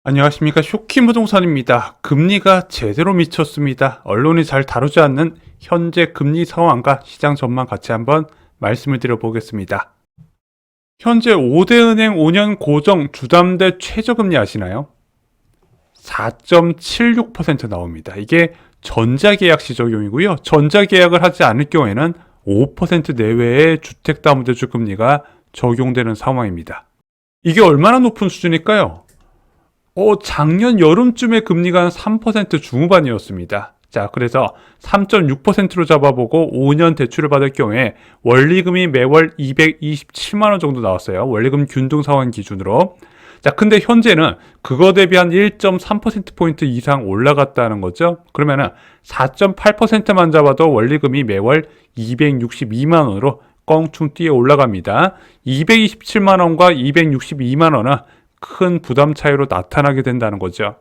안녕하십니까. 쇼킹부동산입니다. 금리가 제대로 미쳤습니다. 언론이 잘 다루지 않는 현재 금리 상황과 시장 전망 같이 한번 말씀을 드려보겠습니다. 현재 5대 은행 5년 고정 주담대 최저금리 아시나요? 4.76% 나옵니다. 이게 전자계약 시 적용이고요. 전자계약을 하지 않을 경우에는 5% 내외의 주택담보대출 금리가 적용되는 상황입니다. 이게 얼마나 높은 수준일까요? 작년 여름쯤에 금리가 한 3% 중후반이었습니다. 자, 그래서 3.6%로 잡아보고 5년 대출을 받을 경우에 원리금이 매월 227만원 정도 나왔어요. 원리금 균등 상환 기준으로. 자, 근데 현재는 그거 대비 한 1.3%포인트 이상 올라갔다는 거죠. 그러면은 4.8%만 잡아도 원리금이 매월 262만원으로 껑충 뛰어 올라갑니다. 227만원과 262만원은 큰 부담 차이로 나타나게 된다는 거죠.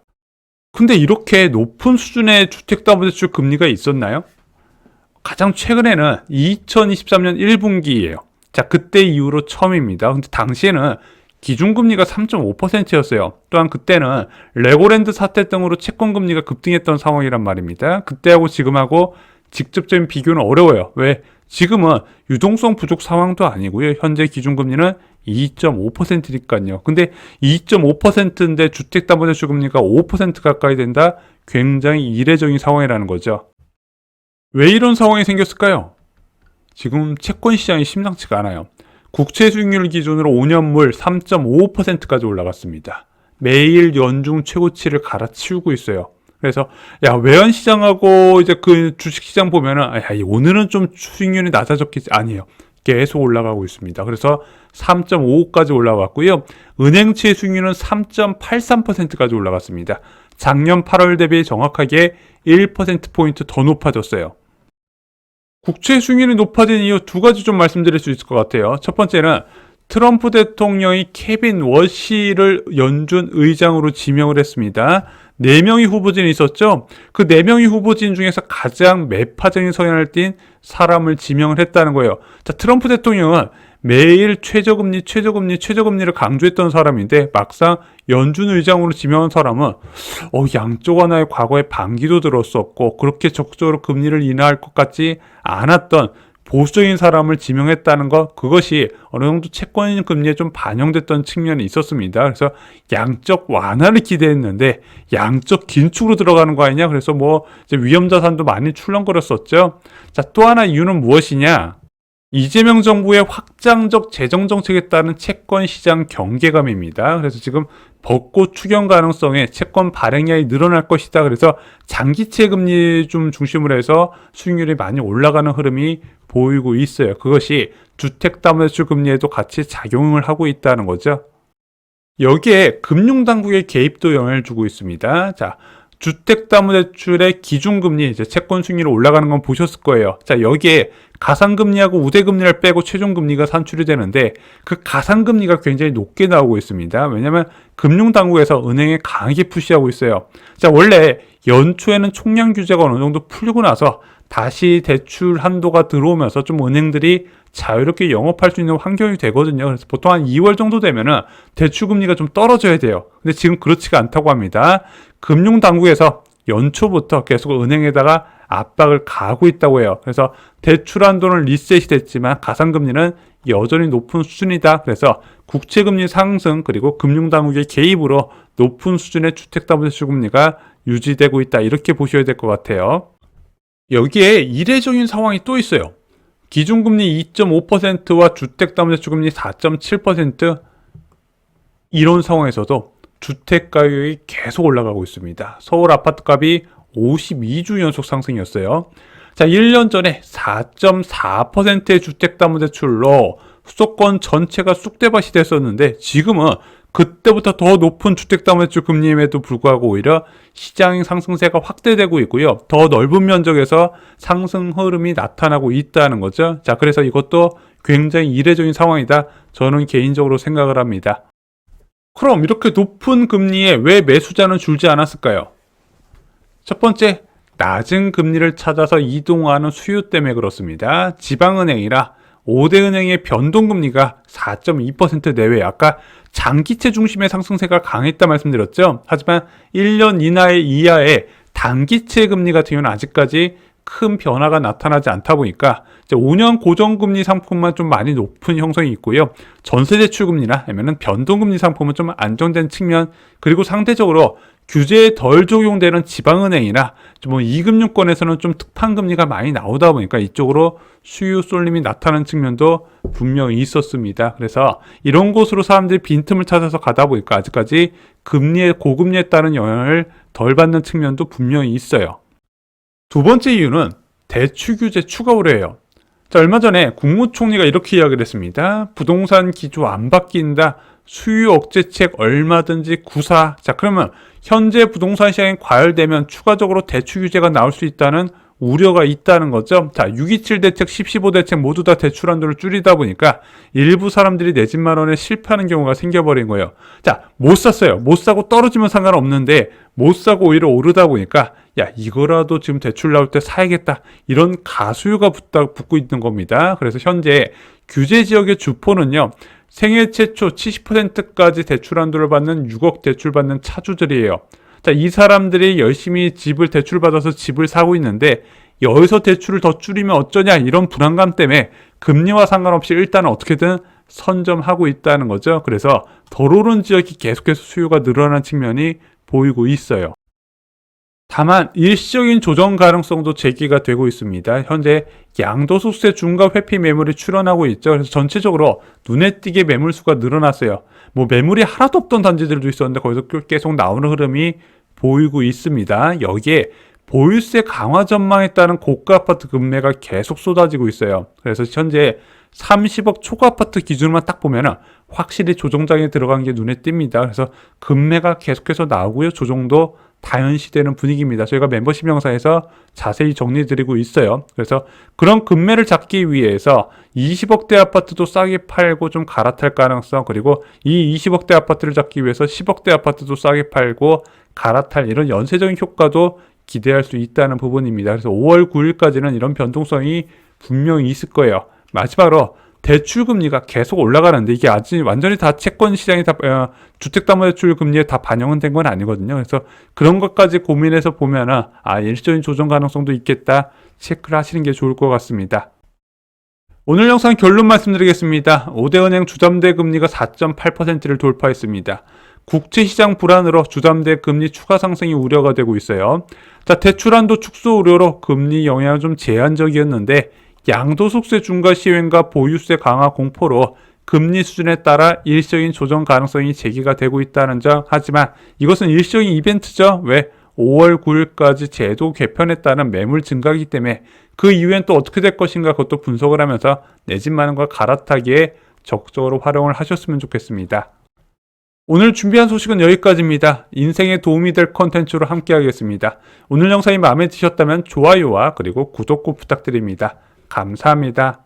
근데 이렇게 높은 수준의 주택담보대출 금리가 있었나요? 가장 최근에는 2023년 1분기예요. 자, 그때 이후로 처음입니다. 근데 당시에는 기준금리가 3.5%였어요. 또한 그때는 레고랜드 사태 등으로 채권금리가 급등했던 상황이란 말입니다. 그때하고 지금하고 직접적인 비교는 어려워요. 왜? 지금은 유동성 부족 상황도 아니고요. 현재 기준금리는 2.5%니까요. 근데 2.5%인데 주택담보대출 금리가 5% 가까이 된다? 굉장히 이례적인 상황이라는 거죠. 왜 이런 상황이 생겼을까요? 지금 채권 시장이 심상치가 않아요. 국채 수익률 기준으로 5년물 3.55%까지 올라갔습니다. 매일 연중 최고치를 갈아치우고 있어요. 그래서 외환 시장하고 이제 그 주식 시장 보면은 오늘은 좀 수익률이 낮아졌겠지. 아니에요. 계속 올라가고 있습니다. 그래서 3.55까지 올라왔고요. 은행채 수익률은 3.83%까지 올라갔습니다. 작년 8월 대비 정확하게 1%포인트 더 높아졌어요. 국채 수익률이 높아진 이유 두 가지 좀 말씀드릴 수 있을 것 같아요. 첫 번째는 트럼프 대통령이 케빈 워시를 연준 의장으로 지명을 했습니다. 4명의 후보진이 있었죠. 그 4명의 후보진 중에서 가장 매파적인 성향을 띤 사람을 지명을 했다는 거예요. 자, 트럼프 대통령은 매일 최저금리를 강조했던 사람인데 막상 연준 의장으로 지명한 사람은 양쪽 하나의 과거에 반기도 들었었고 그렇게 적극적으로 금리를 인하할 것 같지 않았던 보수적인 사람을 지명했다는 것, 그것이 어느 정도 채권 금리에 좀 반영됐던 측면이 있었습니다. 그래서 양적 완화를 기대했는데 양적 긴축으로 들어가는 거 아니냐. 그래서 이제 위험자산도 많이 출렁거렸었죠. 자, 또 하나 이유는 무엇이냐? 이재명 정부의 확장적 재정 정책에 따른 채권 시장 경계감입니다. 그래서 지금 벚꽃 추경 가능성에 채권 발행량이 늘어날 것이다. 그래서 장기채 금리 좀 중심으로 해서 수익률이 많이 올라가는 흐름이 보이고 있어요. 그것이 주택담보대출 금리에도 같이 작용을 하고 있다는 거죠. 여기에 금융당국의 개입도 영향을 주고 있습니다. 자, 주택담보대출의 기준금리, 이제 채권 수익률이 올라가는 건 보셨을 거예요. 자, 여기에 가상금리하고 우대금리를 빼고 최종금리가 산출이 되는데 그 가상금리가 굉장히 높게 나오고 있습니다. 왜냐하면 금융당국에서 은행에 강하게 푸시하고 있어요. 자, 원래 연초에는 총량 규제가 어느 정도 풀리고 나서 다시 대출 한도가 들어오면서 좀 은행들이 자유롭게 영업할 수 있는 환경이 되거든요. 그래서 보통 한 2월 정도 되면은 대출 금리가 좀 떨어져야 돼요. 근데 지금 그렇지가 않다고 합니다. 금융당국에서 연초부터 계속 은행에다가 압박을 가하고 있다고 해요. 그래서 대출 한도는 리셋이 됐지만 가상금리는 여전히 높은 수준이다. 그래서 국채금리 상승 그리고 금융당국의 개입으로 높은 수준의 주택담보대출 금리가 유지되고 있다. 이렇게 보셔야 될 것 같아요. 여기에 이례적인 상황이 또 있어요. 기준금리 2.5%와 주택담보대출금리 4.7% 이런 상황에서도 주택가격이 계속 올라가고 있습니다. 서울 아파트값이 52주 연속 상승이었어요. 자, 1년 전에 4.4%의 주택담보대출로 수도권 전체가 쑥대밭이 됐었는데 지금은 그때부터 더 높은 주택담보대출 금리임에도 불구하고 오히려 시장 상승세가 확대되고 있고요. 더 넓은 면적에서 상승 흐름이 나타나고 있다는 거죠. 자, 그래서 이것도 굉장히 이례적인 상황이다. 저는 개인적으로 생각을 합니다. 그럼 이렇게 높은 금리에 왜 매수자는 줄지 않았을까요? 첫 번째, 낮은 금리를 찾아서 이동하는 수요 때문에 그렇습니다. 지방은행이라 5대 은행의 변동금리가 4.2% 내외. 아까 장기채 중심의 상승세가 강했다 말씀드렸죠. 하지만 1년 이하의 단기채 금리 같은 경우는 아직까지 큰 변화가 나타나지 않다 보니까 이제 5년 고정금리 상품만 좀 많이 높은 형성이 있고요. 전세대출금리나 아니면 변동금리 상품은 좀 안정된 측면, 그리고 상대적으로 규제에 덜 적용되는 지방은행이나 좀 이금융권에서는 좀 특판금리가 많이 나오다 보니까 이쪽으로 수요 쏠림이 나타나는 측면도 분명히 있었습니다. 그래서 이런 곳으로 사람들이 빈틈을 찾아서 가다 보니까 아직까지 고금리에 따른 영향을 덜 받는 측면도 분명히 있어요. 두 번째 이유는 대출 규제 추가 우려예요. 자, 얼마 전에 국무총리가 이렇게 이야기를 했습니다. 부동산 기조 안 바뀐다. 수요 억제책 얼마든지 구사. 자, 그러면 현재 부동산 시장이 과열되면 추가적으로 대출 규제가 나올 수 있다는 우려가 있다는 거죠. 자, 627 대책, 1015 대책 모두 다 대출 한도를 줄이다 보니까 일부 사람들이 내 집 마련에 실패하는 경우가 생겨버린 거예요. 자, 못 샀어요. 못 사고 떨어지면 상관없는데 못 사고 오히려 오르다 보니까 야, 이거라도 지금 대출 나올 때 사야겠다. 이런 가수요가 붙고 있는 겁니다. 그래서 현재 규제 지역의 주포는요, 생애 최초 70%까지 대출 한도를 받는 6억 대출 받는 차주들이에요. 자, 이 사람들이 열심히 집을 대출받아서 집을 사고 있는데 여기서 대출을 더 줄이면 어쩌냐, 이런 불안감 때문에 금리와 상관없이 일단은 어떻게든 선점하고 있다는 거죠. 그래서 덜 오른 지역이 계속해서 수요가 늘어나는 측면이 보이고 있어요. 다만 일시적인 조정 가능성도 제기가 되고 있습니다. 현재 양도소득세 중과 회피 매물이 출현하고 있죠. 그래서 전체적으로 눈에 띄게 매물수가 늘어났어요. 뭐 매물이 하나도 없던 단지들도 있었는데 거기서 계속 나오는 흐름이 보이고 있습니다. 여기에 보유세 강화 전망에 따른 고가 아파트 급매가 계속 쏟아지고 있어요. 그래서 현재 30억 초과 아파트 기준만 딱 보면은 확실히 조정장에 들어간 게 눈에 띕니다. 그래서 급매가 계속해서 나오고요. 조정도 다연시되는 분위기입니다. 저희가 멤버십 영상에서 자세히 정리드리고 있어요. 그래서 그런 급매를 잡기 위해서 20억대 아파트도 싸게 팔고 좀 갈아탈 가능성, 그리고 이 20억대 아파트를 잡기 위해서 10억대 아파트도 싸게 팔고 갈아탈 이런 연쇄적인 효과도 기대할 수 있다는 부분입니다. 그래서 5월 9일까지는 이런 변동성이 분명히 있을 거예요. 마지막으로 대출금리가 계속 올라가는데 이게 아직 완전히 다 채권 시장이 다 주택담보대출 금리에 다 반영은 된 건 아니거든요. 그래서 그런 것까지 고민해서 보면은 일시적인 조정 가능성도 있겠다 체크를 하시는 게 좋을 것 같습니다. 오늘 영상 결론 말씀드리겠습니다. 5대은행 주담대 금리가 4.8%를 돌파했습니다. 국채시장 불안으로 주담대 금리 추가 상승이 우려가 되고 있어요. 자, 대출한도 축소 우려로 금리 영향은 좀 제한적이었는데 양도소득세 중과 시행과 보유세 강화 공포로 금리 수준에 따라 일시적인 조정 가능성이 제기가 되고 있다는 점. 하지만 이것은 일시적인 이벤트죠. 왜? 5월 9일까지 제도 개편에 따른 매물 증가이기 때문에 그 이후엔 또 어떻게 될 것인가 그것도 분석을 하면서 내 집 마련과 갈아타기에 적극적으로 활용을 하셨으면 좋겠습니다. 오늘 준비한 소식은 여기까지입니다. 인생에 도움이 될 컨텐츠로 함께 하겠습니다. 오늘 영상이 마음에 드셨다면 좋아요와 그리고 구독 꼭 부탁드립니다. 감사합니다.